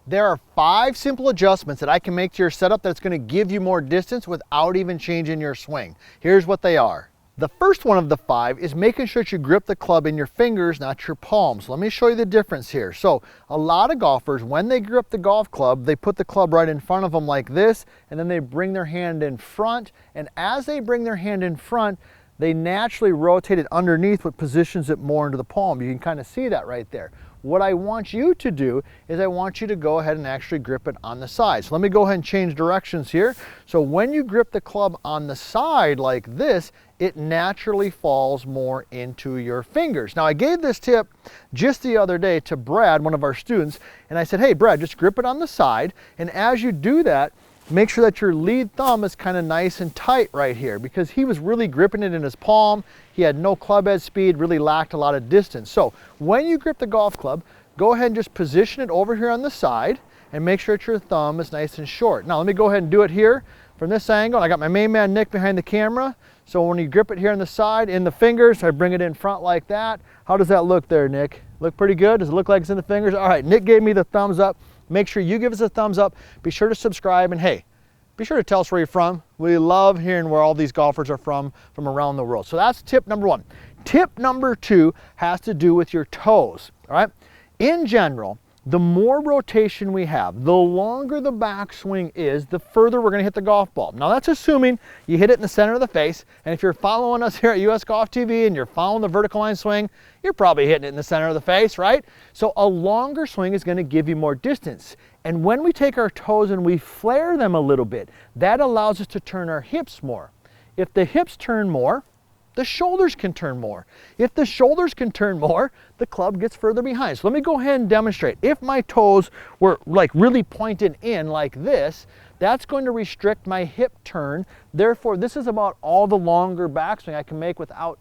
There are 5 simple adjustments that I can make to your setup that's going to give you more distance without even changing your swing. Here's what they are. The first one of the 5 is making sure that you grip the club in your fingers, not your palms. Let me show you the difference here. So a lot of golfers, when they grip the golf club, they put the club right in front of them like this, and then they bring their hand in front. And as they bring their hand in front, they naturally rotate it underneath, what positions it more into the palm. You can kind of see that right there. What I want you to do is I want you to go ahead and actually grip it on the side. So let me go ahead and change directions here. So when you grip the club on the side like this, it naturally falls more into your fingers. Now I gave this tip just the other day to Brad, one of our students, and I said, hey Brad, just grip it on the side, and as you do that, make sure that your lead thumb is kind of nice and tight right here, because he was really gripping it in his palm. He had no club head speed, really lacked a lot of distance. So when you grip the golf club, go ahead and just position it over here on the side and make sure that your thumb is nice and short. Now let me go ahead and do it here from this angle. I got my main man Nick behind the camera. So when you grip it here on the side, in the fingers, I bring it in front like that. How does that look there, Nick? Look pretty good? Does it look like it's in the fingers? All right, Nick gave me the thumbs up. Make sure you give us a thumbs up. Be sure to subscribe, and hey, be sure to tell us where you're from. We love hearing where all these golfers are from around the world. So that's tip number 1. Tip number 2 has to do with your toes, all right? In general, the more rotation we have, the longer the backswing is, the further we're gonna hit the golf ball. Now that's assuming you hit it in the center of the face, and if you're following us here at US Golf TV and you're following the vertical line swing, you're probably hitting it in the center of the face, right? So a longer swing is gonna give you more distance. And when we take our toes and we flare them a little bit, that allows us to turn our hips more. If the hips turn more, the shoulders can turn more. If the shoulders can turn more, the club gets further behind. So let me go ahead and demonstrate. If my toes were like really pointed in like this, that's going to restrict my hip turn. Therefore, this is about all the longer backswing I can make without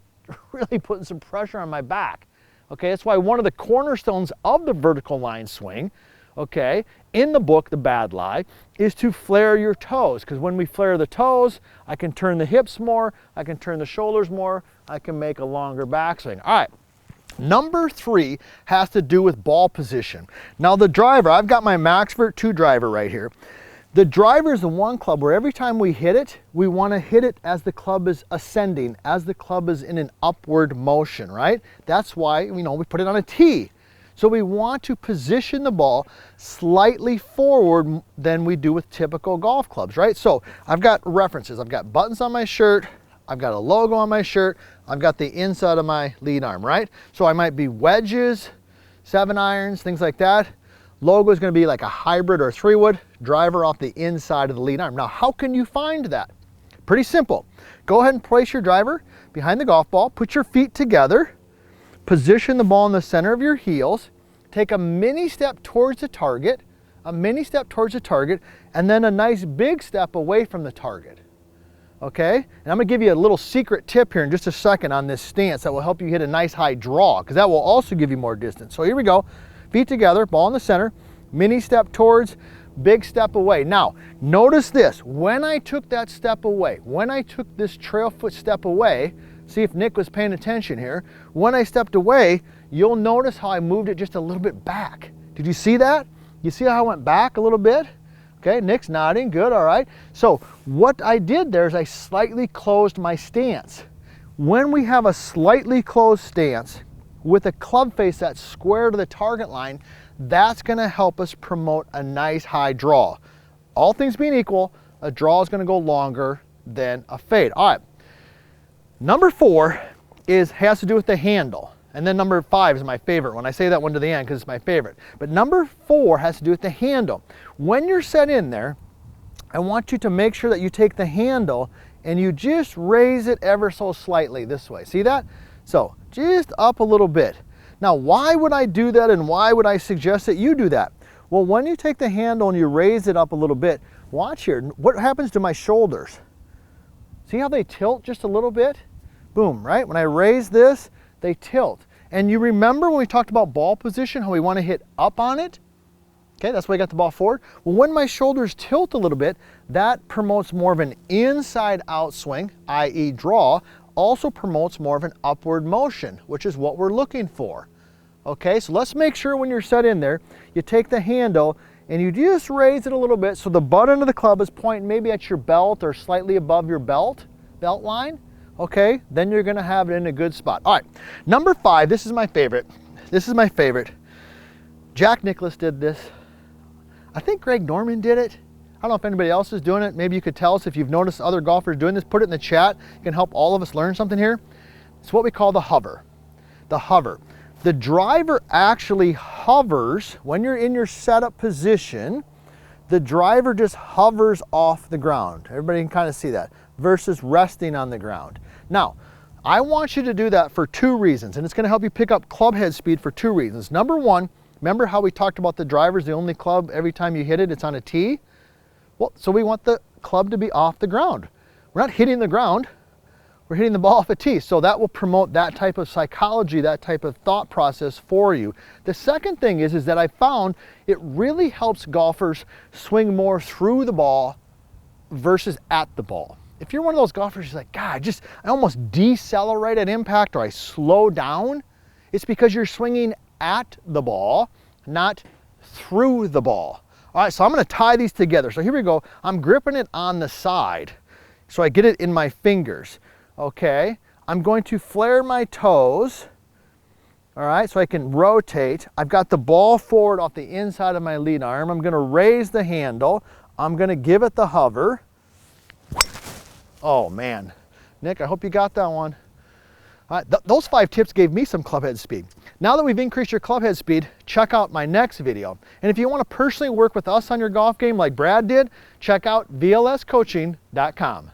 really putting some pressure on my back. Okay, that's why one of the cornerstones of the vertical line swing, okay, in the book, The Bad Lie, is to flare your toes, because when we flare the toes, I can turn the hips more, I can turn the shoulders more, I can make a longer backswing. All right, number 3 has to do with ball position. Now the driver, I've got my MaxVert 2 driver right here. The driver is the one club where every time we hit it, we want to hit it as the club is ascending, as the club is in an upward motion, right? That's why, we put it on a tee. So we want to position the ball slightly forward than we do with typical golf clubs, right? So I've got references. I've got buttons on my shirt. I've got a logo on my shirt. I've got the inside of my lead arm, right? So I might be wedges, 7-irons, things like that. Logo is going to be like a hybrid or 3-wood, driver off the inside of the lead arm. Now, how can you find that? Pretty simple. Go ahead and place your driver behind the golf ball. Put your feet together. Position the ball in the center of your heels, take a mini step towards the target, and then a nice big step away from the target, okay? And I'm gonna give you a little secret tip here in just a second on this stance that will help you hit a nice high draw, because that will also give you more distance. So here we go, feet together, ball in the center, mini step towards, big step away. Now, notice this, when I took that step away, when I took this trail foot step away, see if Nick was paying attention here. When I stepped away, you'll notice how I moved it just a little bit back. Did you see that? You see how I went back a little bit? Okay, Nick's nodding, good, all right. So what I did there is I slightly closed my stance. When we have a slightly closed stance with a club face that's square to the target line, that's gonna help us promote a nice high draw. All things being equal, a draw is gonna go longer than a fade. All right. Number 4 has to do with the handle. And then number 5 is my favorite one. I say that one to the end because it's my favorite. But number 4 has to do with the handle. When you're set in there, I want you to make sure that you take the handle and you just raise it ever so slightly this way. See that? So just up a little bit. Now, why would I do that, and why would I suggest that you do that? Well, when you take the handle and you raise it up a little bit, watch here. What happens to my shoulders? See how they tilt just a little bit? Boom, right? When I raise this, they tilt. And you remember when we talked about ball position, how we want to hit up on it? Okay, that's why I got the ball forward. Well, when my shoulders tilt a little bit, that promotes more of an inside out swing, i.e. draw, also promotes more of an upward motion, which is what we're looking for. Okay, so let's make sure when you're set in there, you take the handle and you just raise it a little bit so the butt end of the club is pointing maybe at your belt or slightly above your belt line. Okay, then you're gonna have it in a good spot. All right, number 5, this is my favorite. This is my favorite. Jack Nicklaus did this. I think Greg Norman did it. I don't know if anybody else is doing it. Maybe you could tell us if you've noticed other golfers doing this. Put it in the chat. It can help all of us learn something here. It's what we call the hover. The hover. The driver actually hovers when you're in your setup position. The driver just hovers off the ground. Everybody can kind of see that versus resting on the ground. Now, I want you to do that for 2 reasons, and it's going to help you pick up club head speed for 2 reasons. Number 1, remember how we talked about the driver's the only club every time you hit it, it's on a tee? Well, so we want the club to be off the ground. We're not hitting the ground, we're hitting the ball off a tee. So that will promote that type of psychology, that type of thought process for you. The second thing is that I found it really helps golfers swing more through the ball versus at the ball. If you're one of those golfers who's like, God, I almost decelerate at impact or I slow down, it's because you're swinging at the ball, not through the ball. All right, so I'm gonna tie these together. So here we go. I'm gripping it on the side so I get it in my fingers. Okay, I'm going to flare my toes, all right, so I can rotate. I've got the ball forward off the inside of my lead arm. I'm gonna raise the handle. I'm gonna give it the hover. Oh man, Nick, I hope you got that one. All right, those 5 tips gave me some club head speed. Now that we've increased your club head speed, check out my next video. And if you want to personally work with us on your golf game like Brad did, check out vlscoaching.com.